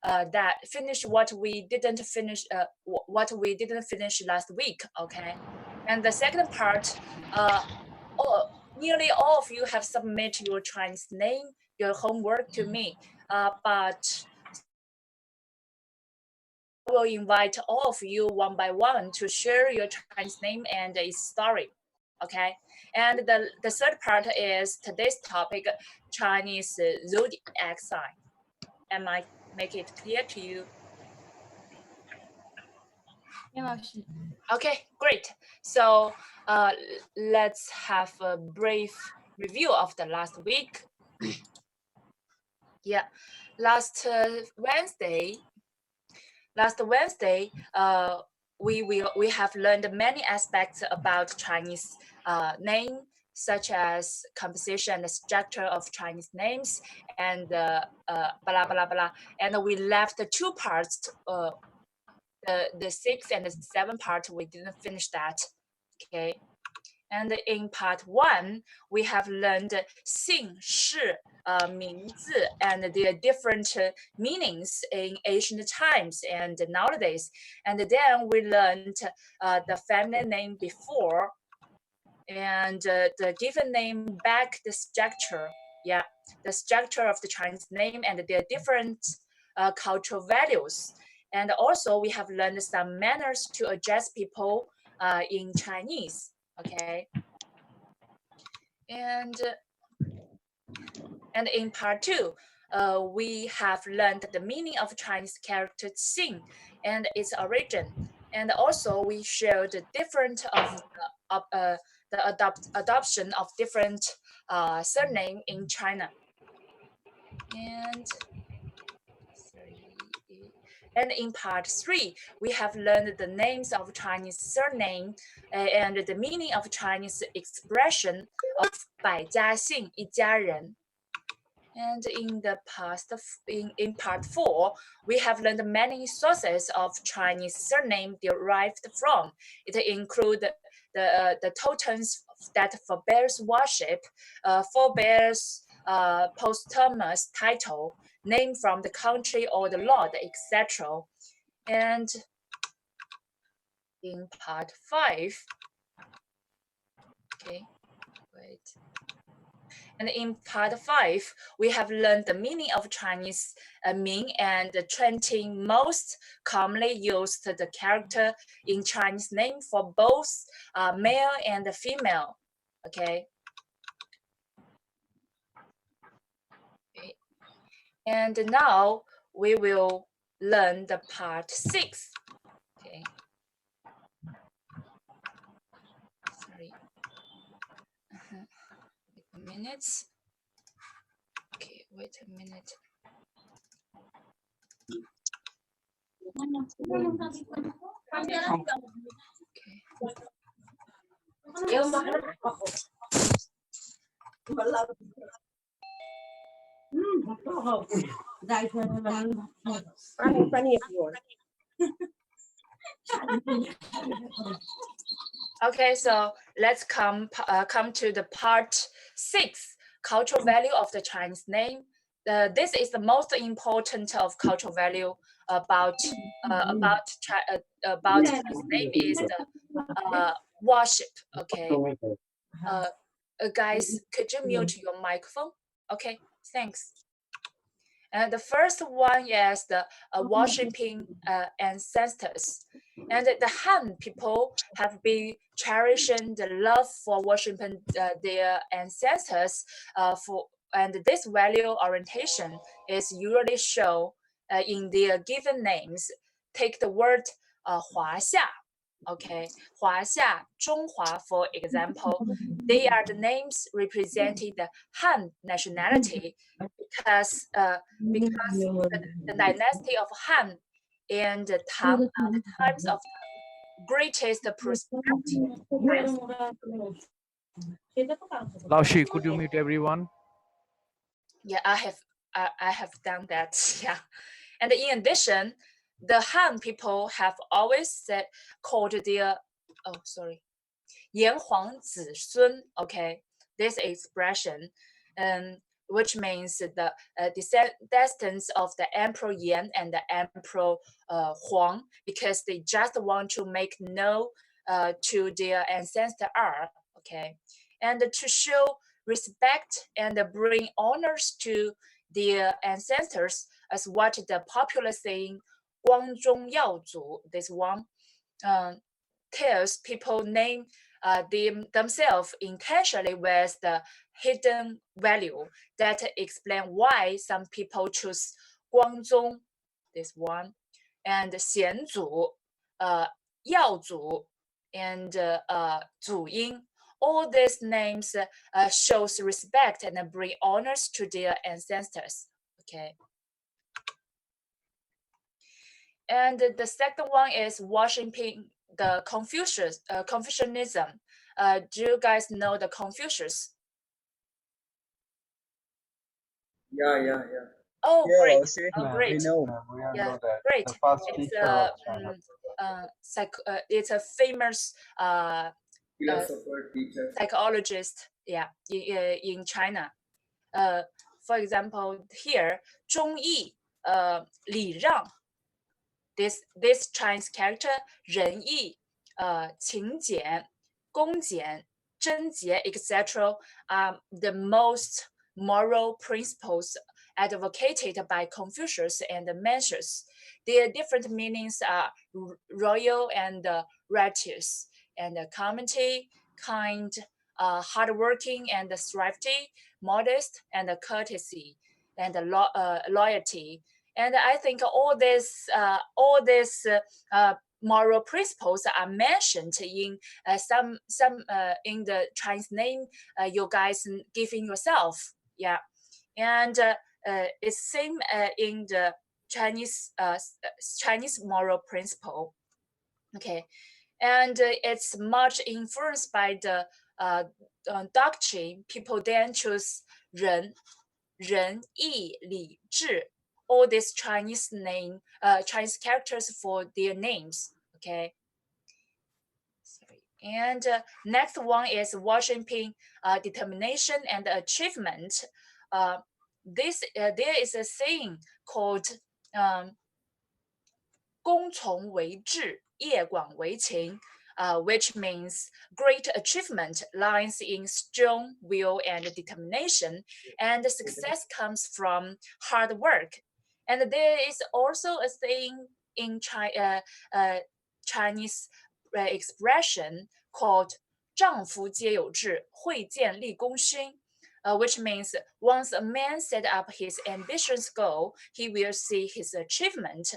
that finish what we didn't finish last week. Okay, and the second part, nearly all of you have submitted your Chinese name, your homework to me, but I will invite all of you one by one to share your Chinese name and its story. Okay, and the third part is today's topic, Chinese zodiac sign. Am I make it clear to you? Okay, great. So let's have a brief review of the last week. Yeah, last Wednesday, we have learned many aspects about Chinese name, such as composition and structure of Chinese names, and blah blah blah. And we left the two parts. The sixth and the seventh part, we didn't finish that. Okay. And in part one, we have learned 姓氏, 名字, and their different meanings in ancient times and nowadays. And then we learned the family name before, and the given name back, the structure. Yeah, the structure of the Chinese name and their different cultural values. And also we have learned some manners to address people in Chinese. Okay. And in part two, we have learned the meaning of Chinese character Xing and its origin. And also we shared the different of the adoption of different surname in China. And in part three, we have learned the names of Chinese surname and the meaning of Chinese expression of 百家姓, 一家人. And in the past, in part four, we have learned many sources of Chinese surname derived from. It include the totems that forbears worship, forbears posthumous title, name from the country or the lord, etc. And in part five, okay, wait. And in part five, we have learned the meaning of Chinese Ming and the 20 most commonly used the character in Chinese name for both male and female. Okay. And now we will learn the part six. Okay. Sorry. Wait a minute. Okay, wait a minute. Okay, so let's come to the part six, cultural value of the Chinese name. This is the most important of cultural value about Chinese name is the worship. Okay, guys, could you mute your microphone? Okay, thanks. And the first one is the worshiping ancestors. And the Han people have been cherishing the love for worshiping their ancestors and this value orientation is usually shown in their given names. Take the word 华夏. Okay, 华夏, 中华, for example, they are the names representing the Han nationality because the dynasty of Han and the Tang are the times of greatest prosperity. Laoshi, could you mute everyone? Yeah, I have done that. Yeah, and in addition, the Han people have always called their 炎黄子孙. Okay, this expression, which means the descendants of the Emperor Yan and the Emperor Huang, because they just want to make known to their ancestor are, okay, and to show respect and bring honors to their ancestors, as what the popular saying 光宗耀祖, this one tells people name themselves intentionally with the hidden value that explain why some people choose 光宗, this one, and 显祖, 耀祖, and 祖英. All these names shows respect and bring honors to their ancestors. Okay. And the second one is worshiping the Confucianism. Do you guys know the Confucius? Yeah. Oh, Yeah, great! I'll say. Oh, great! We know. We all Yeah, know that. great. The first It's teacher of China. it's a famous Philosopher, teacher. psychologist. Yeah, in China. For example, here 忠义, 礼让. This Chinese character 仁义, 勤俭, 恭俭, 贞洁, etc. are the most moral principles advocated by Confucius and Mencius. Their different meanings are royal and righteous, and community, kind, hardworking and thrifty, modest and courtesy, and loyalty. And I think all these moral principles are mentioned in some in the Chinese name you guys giving yourself. Yeah, and it's same in the Chinese moral principle. Okay, and it's much influenced by the doctrine. People then choose 仁义礼智, all these Chinese Chinese characters for their names. Okay. Sorry. And next one is worshiping determination and achievement. There is a saying called 功从为志, 业广为勤, which means great achievement lies in strong will and determination, and success comes from hard work. And there is also a saying in Chinese expression called 丈夫皆有志, 会见立功勋, which means once a man set up his ambitious goal, he will see his achievement.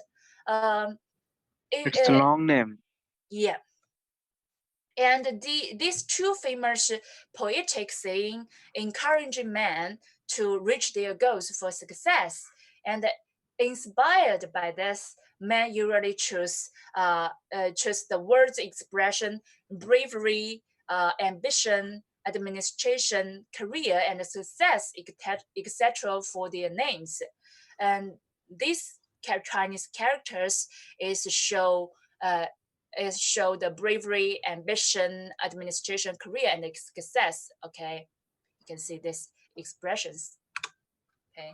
It's a long name. Yeah. And these two famous poetic saying encouraging men to reach their goals for success. And inspired by this, men usually choose the words expression bravery, ambition, administration, career, and success, etc. for their names. And these Chinese characters is show the bravery, ambition, administration, career, and success. Okay, you can see these expressions. Okay,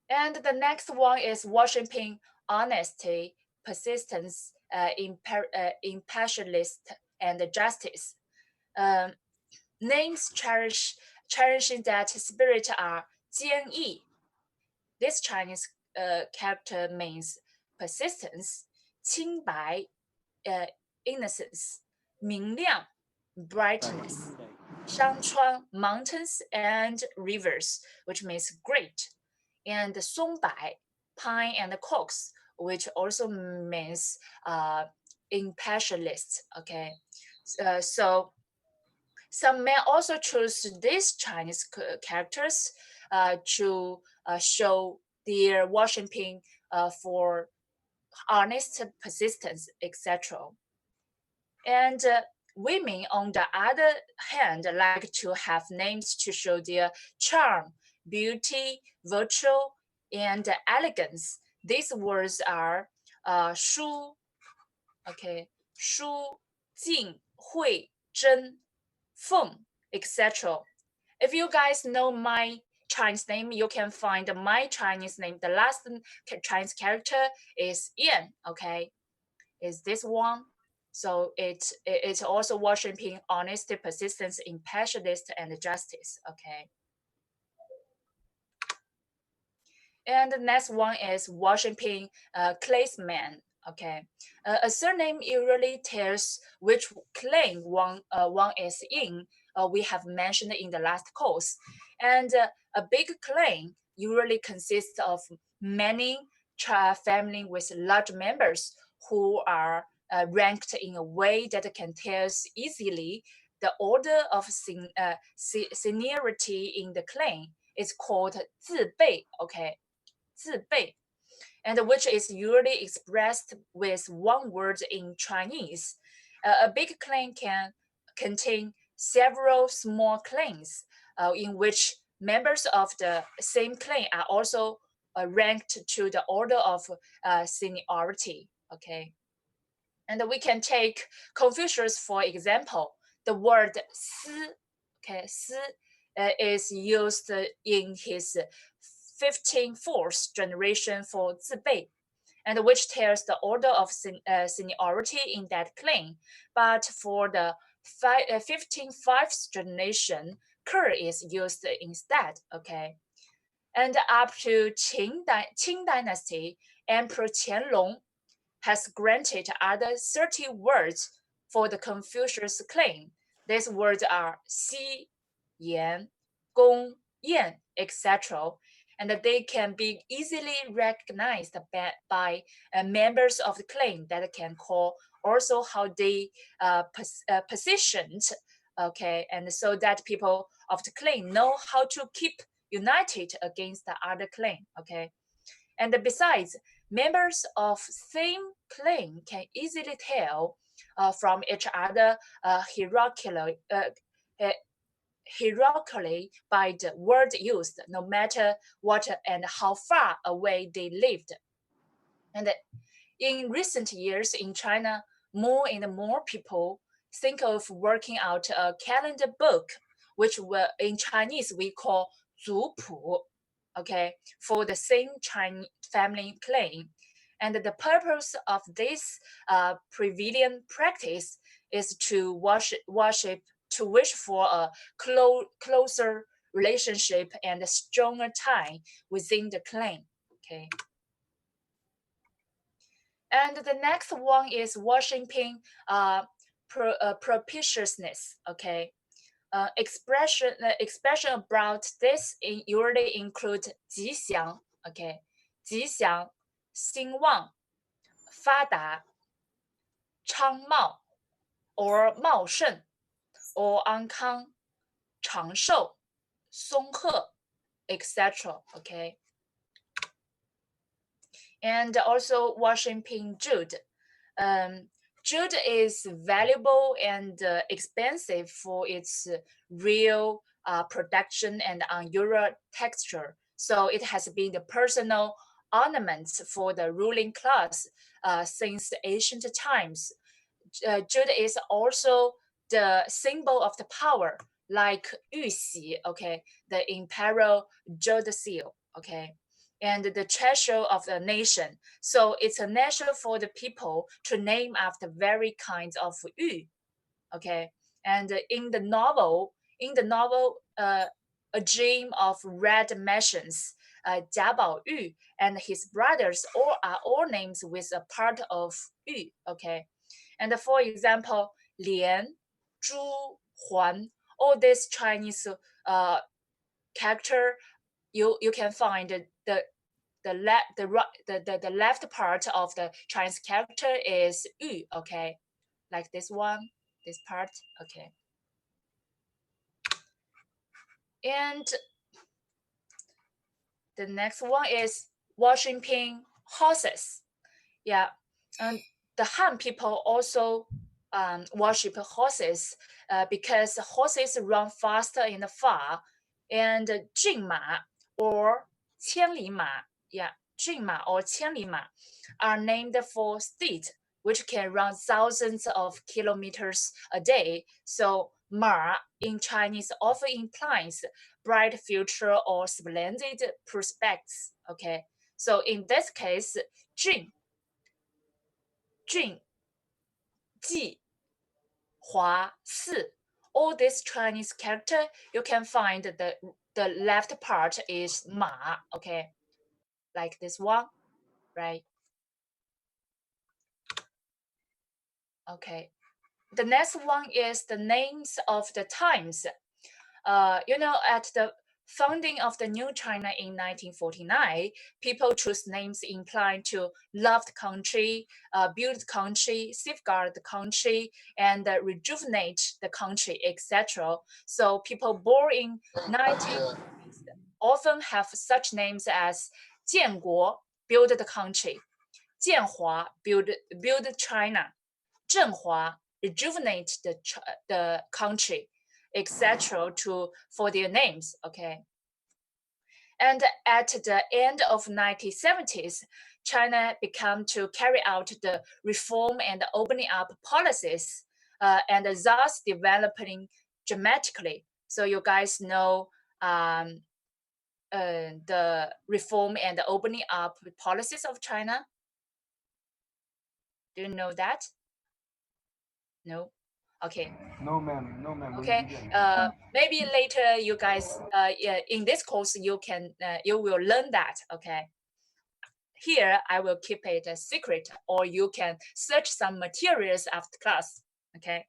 and the next one is worshiping honesty, persistence, impartialist, and justice. Names cherishing that spirit are 坚毅. This Chinese character means persistence, 清白, innocence, 明亮, brightness, 山川, mountains and rivers, which means great, and 松柏, pine and cocks, which also means impartialist. Okay, so some may also choose these Chinese characters to show their worshiping for honest persistence, etc. And women, on the other hand, like to have names to show their charm, beauty, virtue, and elegance. These words are 淑, okay, 淑, 静, 慧, 真, feng, etc. If you guys know my Chinese name, you can find my Chinese name. The last Chinese character is Yan, okay? Is this one. So it's also worshiping honesty, persistence, impartiality, and justice, okay? And the next one is worshiping Class-1, okay? A surname usually tells which clan one is in. We have mentioned in the last course. And a big clan usually consists of many family with large members who are ranked in a way that can tell easily the order of seniority in the clan. Is called 字辈, okay? 字辈, and which is usually expressed with one word in Chinese. A big clan can contain several small clans in which members of the same clan are also ranked to the order of seniority, okay? And we can take Confucius for example. The word 思, okay, 思, is used in his 15th generation for 字辈, and which tells the order of seniority in that clan. But for the 15th generation, 克 is used instead, okay? And up to Qing Dynasty, Emperor Qianlong has granted other 30 words for the Confucius clan. These words are Xi, Yan, Gong, Yan, etc. And they can be easily recognized by members of the clan that can call also how they positioned, okay? And so that people of the clan know how to keep united against the other clan, okay? And besides, members of same clan can easily tell from each other hierarchically by the word used, no matter what and how far away they lived. And in recent years in China, more and more people think of working out a calendar book, which in Chinese we call 族谱, okay, for the same Chinese family clan. And the purpose of this prevalent practice is to to wish for a closer relationship and a stronger tie within the clan, okay? And the next one is worshiping propitiousness, okay? Expression about this usually include 吉祥, okay? 吉祥, 兴旺, 发达, 昌茂, or 茂盛, or 安康, 长寿, 松鹤, etc. Okay. And also worshiping Jude. Jute is valuable and expensive for its real production and unusual texture. So it has been the personal ornaments for the ruling class since ancient times. Jute is also the symbol of the power, like 玉玺, okay, the imperial jade seal, okay, and the treasure of the nation. So it's a nature for the people to name after very kinds of yu, okay. And in the novel, A Dream of Red Mansions, Jia Bao Yu and his brothers are all names with a part of yu, okay. And for example, Lian, Zhu, Huan, all these Chinese character, you can find the left part of the Chinese character is yu, okay, like this one, this part, okay. And the next one is worshiping horses. Yeah, and the Han people also worship horses because horses run faster and far, and 骏马 or 千里马, yeah, 骏马 or 千里马 are named for steeds which can run thousands of kilometers a day. So 马 in Chinese often implies bright future or splendid prospects. Okay, so in this case, Jun, Ji, Hua, Si, all this Chinese character, you can find the left part is Ma, okay, like this one, right? Okay, the next one is the names of the times. At the founding of the new China in 1949, people choose names implying to love the country, build the country, safeguard the country, and rejuvenate the country, etc. So people born in 1950s often have such names as 建国, build the country, 建华, build China, 振华, rejuvenate the country, etc. for their names. Okay, and at the end of 1970s, China began to carry out the reform and opening up policies, and thus developing dramatically. So you guys know the reform and opening up policies of China. Do you know that? No. Okay. No, ma'am. No, ma'am. Okay. Maybe later you guys, in this course, you will learn that. Okay. Here I will keep it a secret, or you can search some materials after class. Okay.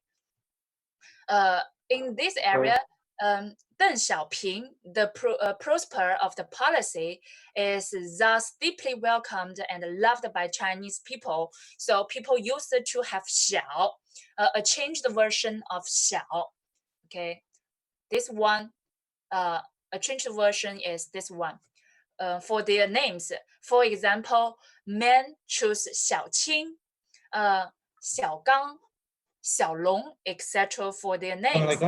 In this area, Deng Xiaoping, the prosper of the policy, is thus deeply welcomed and loved by Chinese people. So people used to have Xiao, a changed version of Xiao. Okay, this one, a changed version is this one. For their names, for example, men choose Xiaoqing, Xiaogang, Xiaolong, etc. for their names.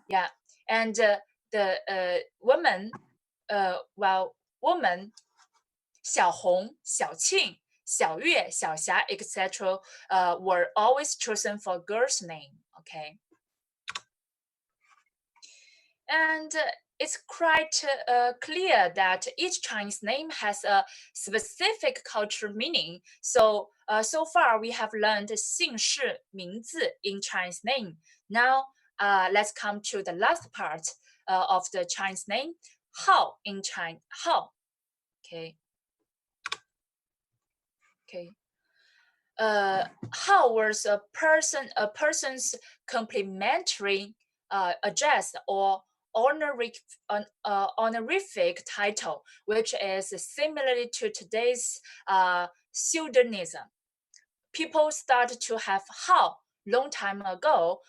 Yeah, and the women, woman, 小红, 小庆, 小月, 小霞, etc. Were always chosen for girls' name. Okay, and it's quite clear that each Chinese name has a specific cultural meaning. So, so far we have learned 姓氏名字 in Chinese name. Now, let's come to the last part of the Chinese name, Hao in China. Hao. Okay. Okay. Hao was a person's complimentary address or honorific title, which is similarly to today's pseudonym. People started to have Hao long time ago.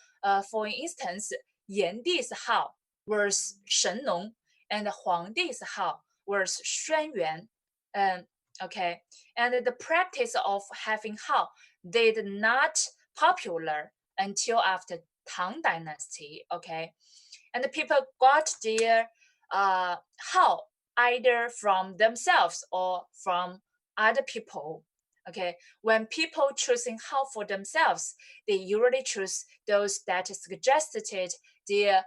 For instance, Yandi's Hao was Shenlong, and Huangdi's Hao was Xuanyuan. Okay, and the practice of having Hao did not popular until after Tang Dynasty. Okay, and the people got their Hao either from themselves or from other people. Okay, when people choosing Hao for themselves, they usually choose those that suggested their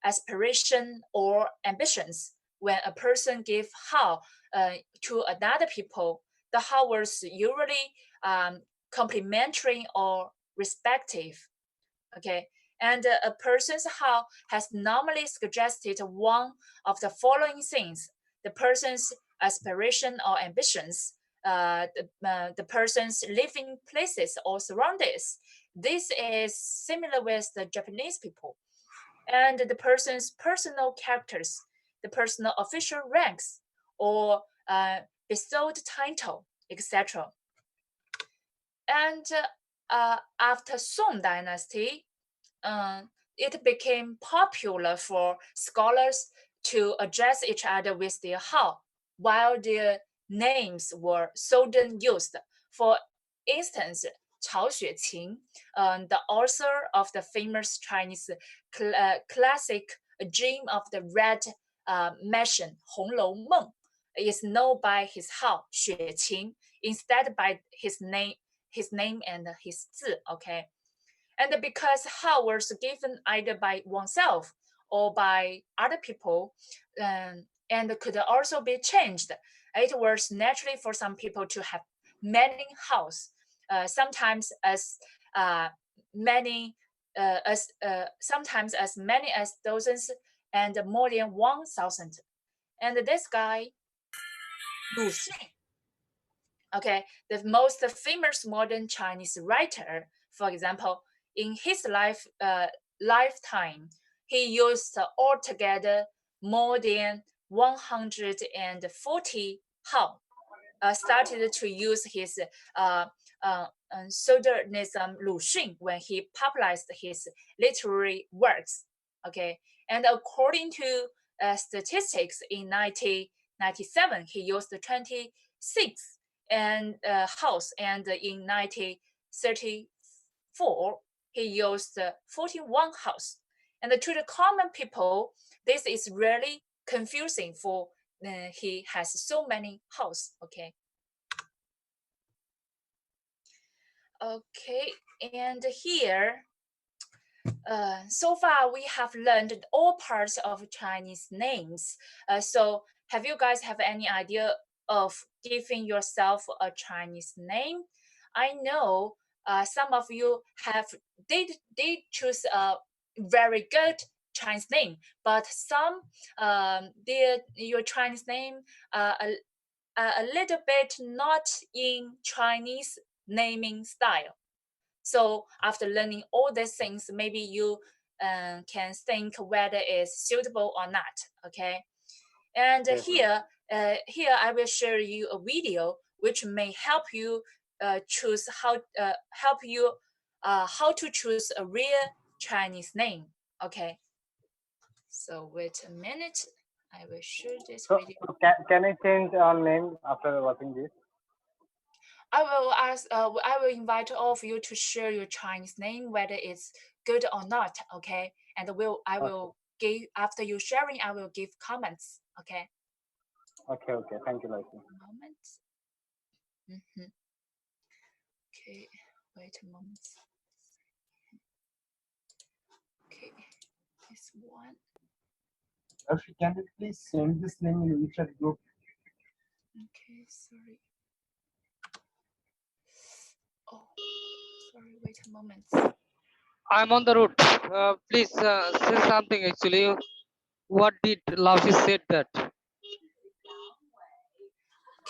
aspiration or ambitions. When a person gave Hao to another people, the Hao was usually complimentary or respective. Okay, and a person's Hao has normally suggested one of the following things: the person's aspiration or ambitions, the person's living places or surroundings. This is similar with the Japanese people. And the person's personal characters, the personal official ranks, or bestowed title, etc. And after Song Dynasty, it became popular for scholars to address each other with their Hao, while their names were seldom used. For instance, Cao Xueqin, the author of the famous Chinese classic Dream of the Red Mansion, 红楼梦, is known by his Hao, Xueqin, instead by his name and his 字, okay? And because Hao was given either by oneself or by other people, and could also be changed. It was naturally for some people to have many house, sometimes as many sometimes as many as dozens and more than 1,000. And this guy, Lu Xun, okay, the most famous modern Chinese writer, for example, in his lifetime, he used altogether more than 140 hao. Started to use his pseudonym Lu Xun when he popularized his literary works. Okay, and according to statistics in 1997, he used 26 and house, and in 1934 he used 41 house. And to the common people, this is really confusing for he has so many house. Okay, and here so far we have learned all parts of Chinese names. So have you guys have any idea of giving yourself a Chinese name? I know some of you did choose a very good Chinese name, but some did your Chinese name a little bit not in Chinese naming style. So after learning all these things, maybe you can think whether it's suitable or not. Okay, and here I will share you a video which may help you choose how to choose a real Chinese name. Okay, so wait a minute. I will share this video. Can I change our name after watching this? I will invite all of you to share your Chinese name, whether it's good or not. Okay, and I will give, after you sharing, I will give comments. Okay. Okay. Thank you, Laoshi. Moment. Okay, wait a moment. Okay, this one. Laoshi, can you please send this name in WeChat group? Okay, sorry. Oh, sorry, wait a moment. I'm on the route. Please say something actually. What did Laoshi said that? Can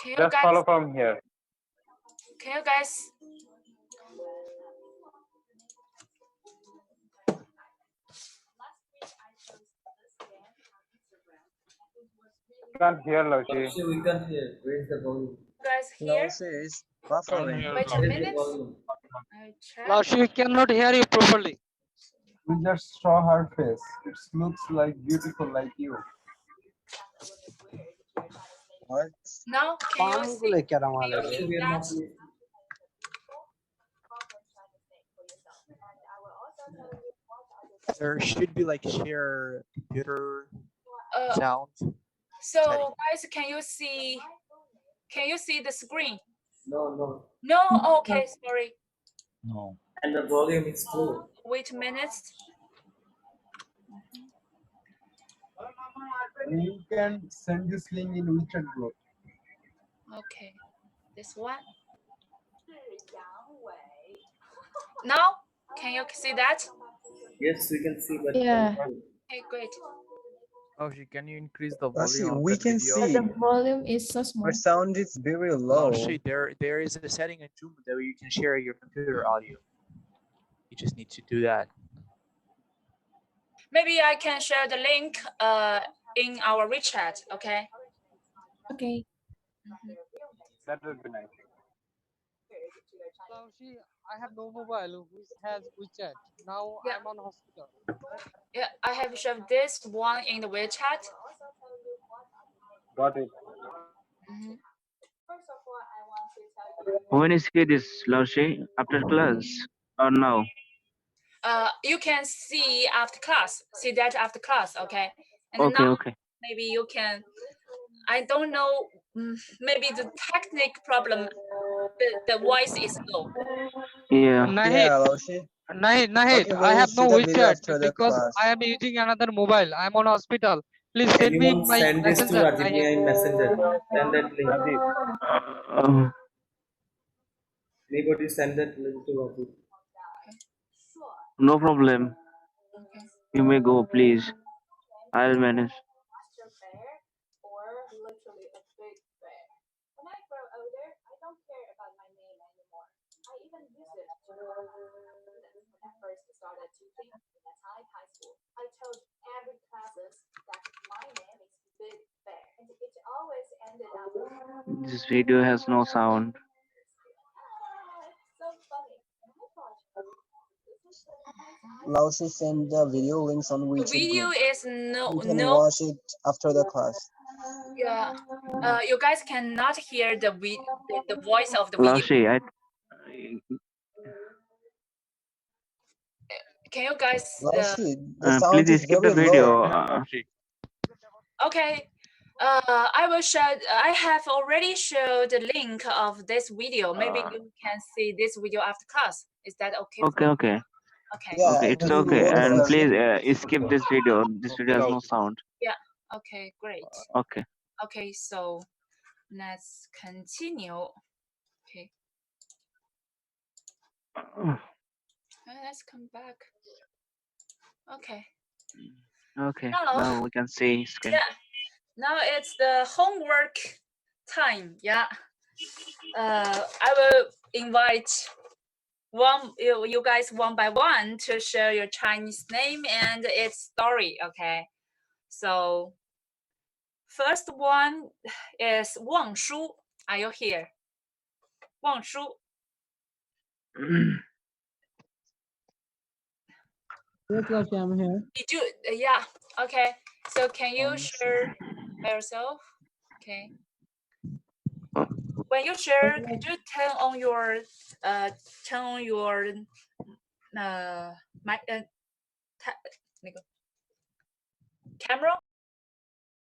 you Just guys follow from here. Can you guys Can't hear, Laoshi. Actually, we can't hear. Raise the volume. hear? Laoshi is buffering. Wait a Raise the minute. volume. I check. Laoshi, we cannot hear you properly. We just saw her face. It looks like beautiful like you. What? Now can you see? Actually, we are not listening. There should be like share computer sound. So guys, can you see the screen? No. No? Okay, sorry. No. And the volume is full. Wait a minute. You can send this link in WeChat group. Okay. This one. Now, can you see that? Yes, we can see, but Yeah. Okay, great. Laoshi, can you increase the Laoshi, volume of we that can video? see. The volume is so small. Our sound is very low. Laoshi, there is a setting in Zummu that you can share your computer audio. You just need to do that. Maybe I can share the link in our WeChat, okay? Okay. That would be nice. Laoshi, I have no mobile which has WeChat. Now Yeah. I'm on hospital. Yeah, I have shared this one in the WeChat. Got it. When is this, Laoshi? After class or now? You can see after class. See that after class, okay? And Okay, now okay. maybe you can. I don't know. Maybe the technique problem. The voice is low. Yeah. Nahi, Yeah, Laoshi. Nahid, Okay, I we'll have see no the video WeChat after the because class. I am using another mobile. I'm on hospital. Please Can send me anyone my send this to messenger, Nahid. Ajit in Messenger? Send that link. Ajit, Uh, Anybody send that link to Ajit? no problem. Okay. You may go, please. I'll manage. This video has no sound. Laushi send the video links on WeChat Video group. is no You can no. watch it after the class. Yeah. You guys cannot hear the voice of the video. Laushi, Can you guys? Laushi, the sound please is skip the very video. low. Okay. I will show. I have already showed the link of this video. Maybe you can see this video after class. Is that okay? Okay, okay. Okay. Yeah, Okay, it's we will okay. watch And the please video. skip this video. This video has no sound. Yeah. Okay. Great. Okay. Okay. So let's continue. Okay. Let's come back. Okay. Okay. Now, Now we can see screen. yeah. Now it's the homework time. Yeah. I will invite you guys one by one to share your Chinese name and its story. Okay. So first one is Wang Shu. Are you here? Wang Shu. Yes, Laushi, I'm here. Did you? Yeah. Okay. So can you share by yourself? Okay. When you share, could you turn on your mic 那个 camera?